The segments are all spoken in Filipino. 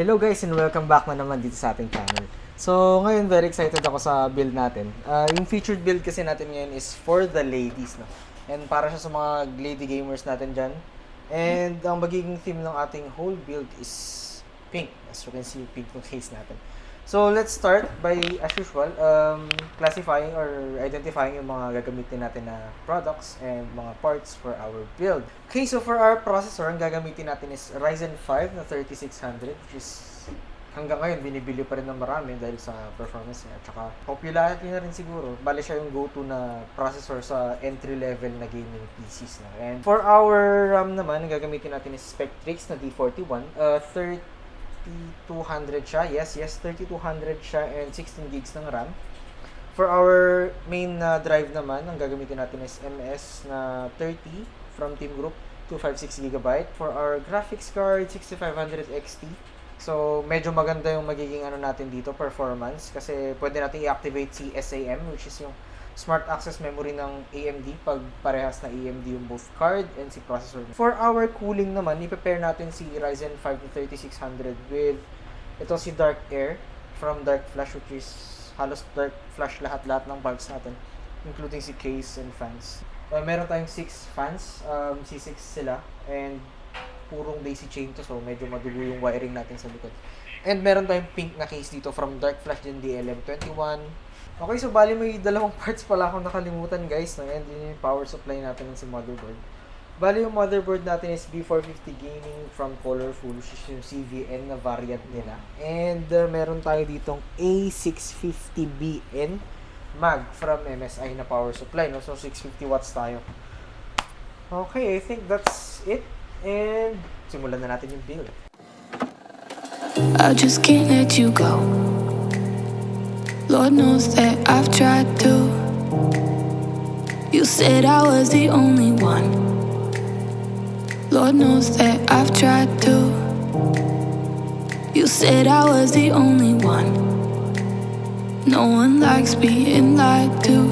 Hello guys and welcome back na naman dito sa ating channel. So ngayon very excited ako sa build natin. Yung featured build kasi natin ngayon is for the ladies, no? And para siya sa mga lady gamers natin dyan. And ang magiging theme ng ating whole build is pink. As you can see, pink yung case natin. So let's start by, as usual, classifying or identifying yung mga gagamitin natin na products and mga parts for our build. Okay, so for our processor, ang gagamitin natin is Ryzen 5 na 3600, which is hanggang ngayon binibili pa rin ng marami dahil sa performance niya. At saka popularity na rin siguro. Bale siya yung go-to na processor sa entry-level na gaming PCs na. And for our RAM naman, ang gagamitin natin is Spectrix na D41, 3200 siya. Yes, 3200 siya and 16 gigs ng RAM. For our main drive naman, ang gagamitin natin is MS na 30 from Team Group, 256 GB. For our graphics card, 6500 XT. So, medyo maganda yung magiging natin dito, performance. Kasi pwede natin i-activate si SAM, which is yung Smart Access Memory ng AMD pag parehas na AMD yung both card and si processor. For our cooling naman, i-prepare natin si Ryzen 5 3600 with ito si Dark Air from Darkflash, which is halos Darkflash lahat ng bulbs natin, including si case and fans. Meron tayong 6 fans, C6 sila, and purong daisy chain to, so medyo madugo yung wiring natin sa likod. And meron tayong pink na case dito from Darkflash DLM21. Okay, so bali may dalawang parts pala akong nakalimutan guys, no? And yun yung power supply natin sa motherboard. Bali yung motherboard natin is B450 Gaming from Colorful, which is yung CVN na variant nila. And meron tayo ditong A650BN mag from MSI na power supply, no? So 650 watts tayo. Okay, I think that's it. And simulan na natin yung build. I just can't let you go. Lord knows that I've tried to. You said I was the only one. Lord knows that I've tried to. You said I was the only one. No one likes being lied to.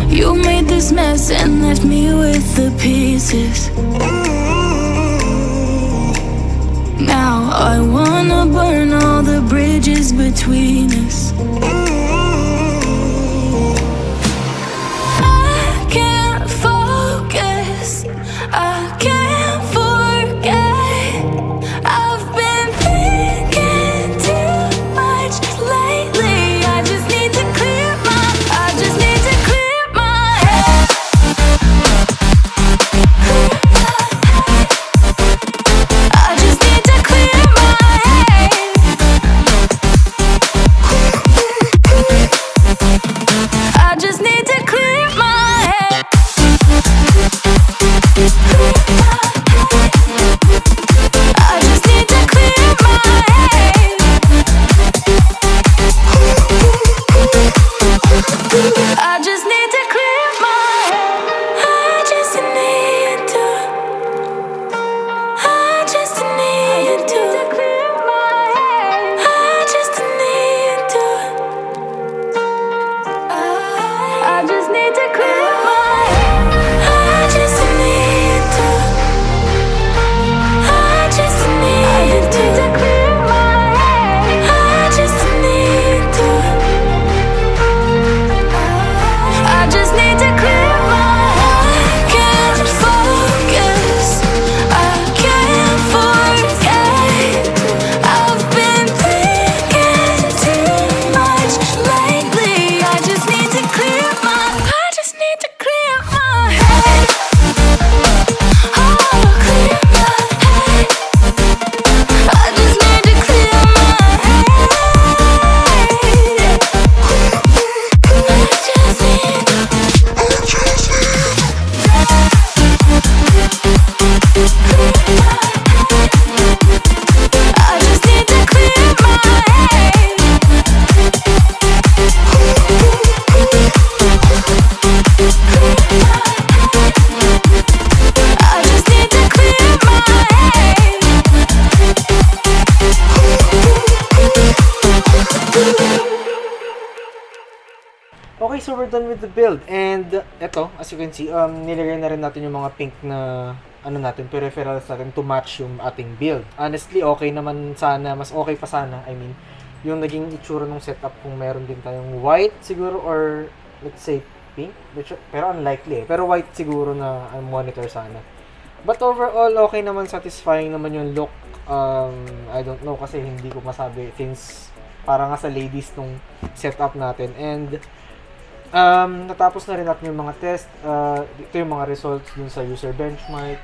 You made this mess and left me with the pieces. Now I wanna burn all the bridges between us. I can't focus, I can't forget. I've been thinking too much lately. I just need to clear my, I just need to clear my head. I just need to clear my head. I just need to clear my head. I just need to clear my head. I just need to clear my head. I just need to. I just need to clear my head. I just need to. I just need to clear my head. I just need to. I just need to clear my head. I just need to. I just need to clear my head. I can't focus, I can't forget. I've been thinking too much lately. I just need to clear my, I just need to clear my head. Oh, clear my head. I just need to clear my head. I just need to clear my head. I just need to clear my head. Okay, so we're done with the build. And eto, as you can see, nilagay na rin natin yung mga pink na ano natin, peripherals natin to match yung ating build. Honestly, okay naman sana, mas okay pa sana, I mean, yung naging itsura ng setup kung meron din tayong white siguro or let's say pink, pero unlikely pero white siguro na monitor sana. But overall, okay naman, satisfying naman yung look. I don't know kasi hindi ko masabi since para nga sa ladies nung setup natin. And natapos na rin natin yung mga test. Ito yung mga results dun sa user benchmark.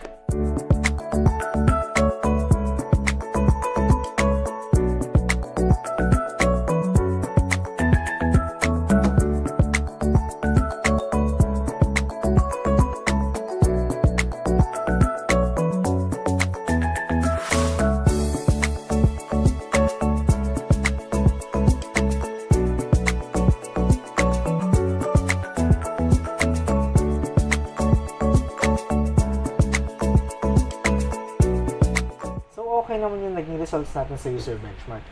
Okay naman yung naging results natin sa user benchmark.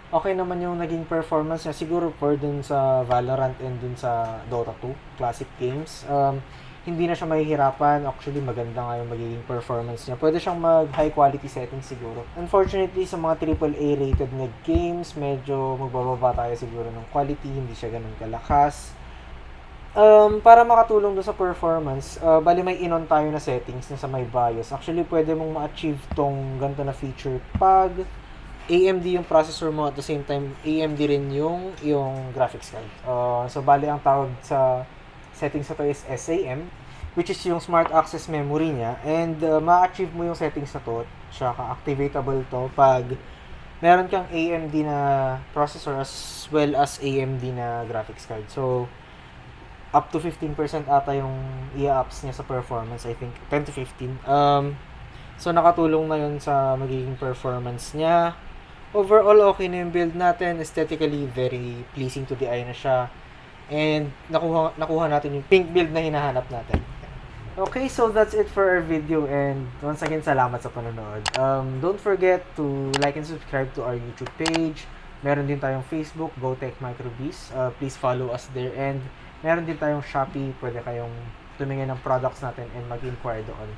Okay naman yung naging performance niya siguro for dun sa Valorant and dun sa Dota 2 classic games. Hindi na siya mahihirapan. Actually, maganda nga yung magiging performance niya. Pwede siyang mag high quality settings siguro. Unfortunately, sa mga AAA rated na games, medyo magbababa tayo siguro ng quality. Hindi siya ganun kalakas. Para makatulong doon sa performance, bali may in-on tayo na settings na sa may BIOS. Actually, pwede mong ma-achieve tong ganito na feature pag AMD yung processor mo, at the same time, AMD rin yung graphics card. So, bali ang tawag sa settings na to is SAM, which is yung Smart Access Memory niya. And ma-achieve mo yung settings na to, tsaka activatable to pag meron kang AMD na processor as well as AMD na graphics card. So, up to 15% ata yung i-ups niya sa performance, I think 10 to 15. So nakatulong na yun sa magiging performance niya. Overall, okay na yung build natin. Aesthetically, very pleasing to the eye na siya. And nakuha natin yung pink build na hinahanap natin. Okay, so that's it for our video, and once again, salamat sa panonood. Don't forget to like and subscribe to our YouTube page. Meron din tayong Facebook, GoTech Microbiz. Please follow us there, and meron din tayong Shopee, pwede kayong tumingin ng products natin and mag-inquire doon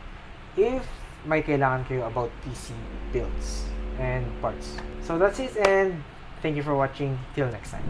if may kailangan kayo about PC builds and parts. So that's it, and thank you for watching. Till next time.